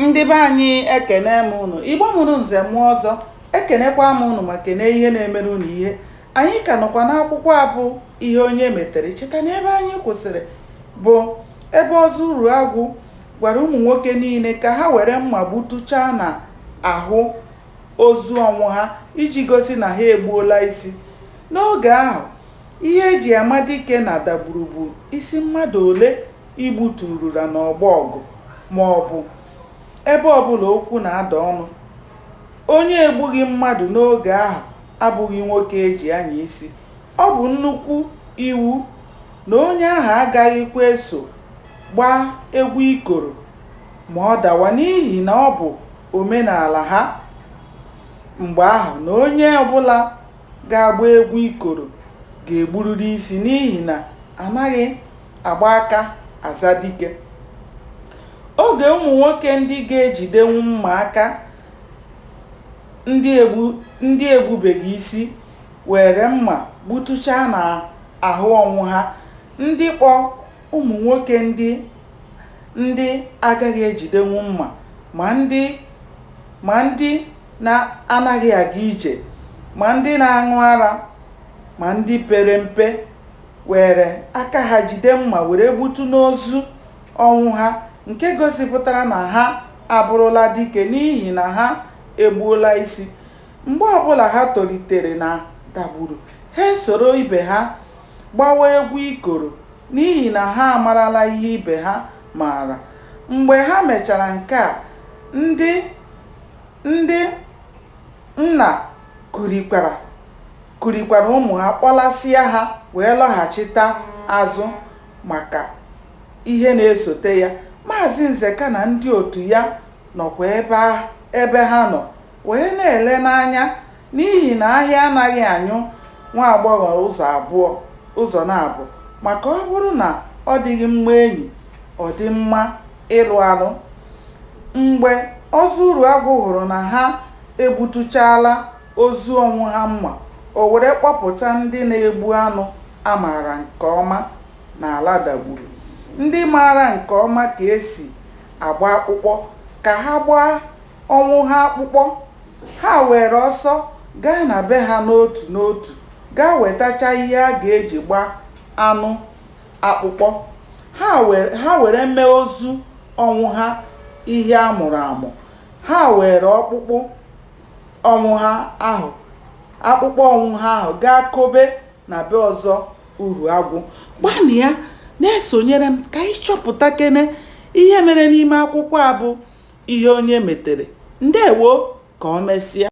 Ndị be anyị ekene m unu, Igbo mụrụ nze mụọ ọzọ, ekenekwa m unu ma kene ihe na-emere unu ihe. Anyị ka nọkwa n'akwụkwọ a bụ ihe onye metere. Cheta na ebe anyị kwụsịrị bụ ebe Ọzọ Uruagwụ gwara ụmụ nwoke niile ka ha were mma gbutuchaa na ahụ ozu ọnwụ ha iji gosi na ha egbuola isi. N'oge ahụ, ihe eji ama dike na dagburu bụ isi mmadụ ole igbuturula n'ọgbọ ọgụ ma ọ bụ ebe ọbụla okwu na-ada ọnụ. Onye egbughị mmadụ n'oge ahụ abụghị nwoke eji anya isi. Ọ bụ nnukwu iwu na onye ahụ agaghịkwa eso gbaa egwu ikoro ma ọ dawa, n'ihi na ọ bụ omenala ha mgbe ahụ na onye ọbụla ga-agba egwu ikoro ga-egburiri isi, n'ihi na anaghị agba aka aza dike. Oge ụmụ nwoke ndị ga-ejidenwu mma aka ndị egbubeghị isi were mma gbutuchaa na ahụ ọnwụ ha, ndị kpọ ụmụ nwoke ndị agaghị ejidenwu mma ma ndị na-anaghị aga ije ma ndị na-aṅụ ara ma ndị pere mpe were aka ha jide mma were gbutu n'ozu ọnwụ ha, nke gosipụtara na ha abụrụla dike n'ihi na ha egbuola isi. Mgbe ọbụla ha tolitere na dagburu, ha esoro ibe ha gbawa egwu ikoro n'ihi na ha amarala ihe ibe ha maara. Mgbe ha mechara nke a, ndị nna kurikwara ụmụ ha kpọlasịa ha wee lọghachita azụ maka ihe na-esote ya. Maazị Nzeka na ndị otu ya nọkwa ebe ha nọ were na-ele n'anya, n'ihi na ahịa anaghị anyụ nwa agbọghọ ụzọ na-abụ. Maka ọ bụrụ na ọ dịghị mma enyi, ọ dị mma ịlụ alụ. Mgbe Ọzọ Uruagwụ hụrụ na ha egbutuchaala ozu ọnwụ ha mma, o were kpọpụta ndị na-egbu anụ amaara nke ọma n'ala dagburu, ndị maara nke ọma ka esi agba akpụkpọ, ka ha gbaa ọnwụ ha akpụkpọ. Ha were ọsọ gaa na be ha n'otu n'otu gaa wetacha ihe a ga-eji gbaa anụ akpụkpọ. Ha were mee ozu ọnwụ ha ihe a mụrụ amụ. Ha were akpụkpọ ọnwụ ha ahụ gaa kobe na be Ọzọ Uruagwụ. Gbanụ ya na-esonyere m ka anyị chọpụta kene ihe mere n'ime akwụkwọ a bụ ihe onye metere. Ndewo, ka o mesịa.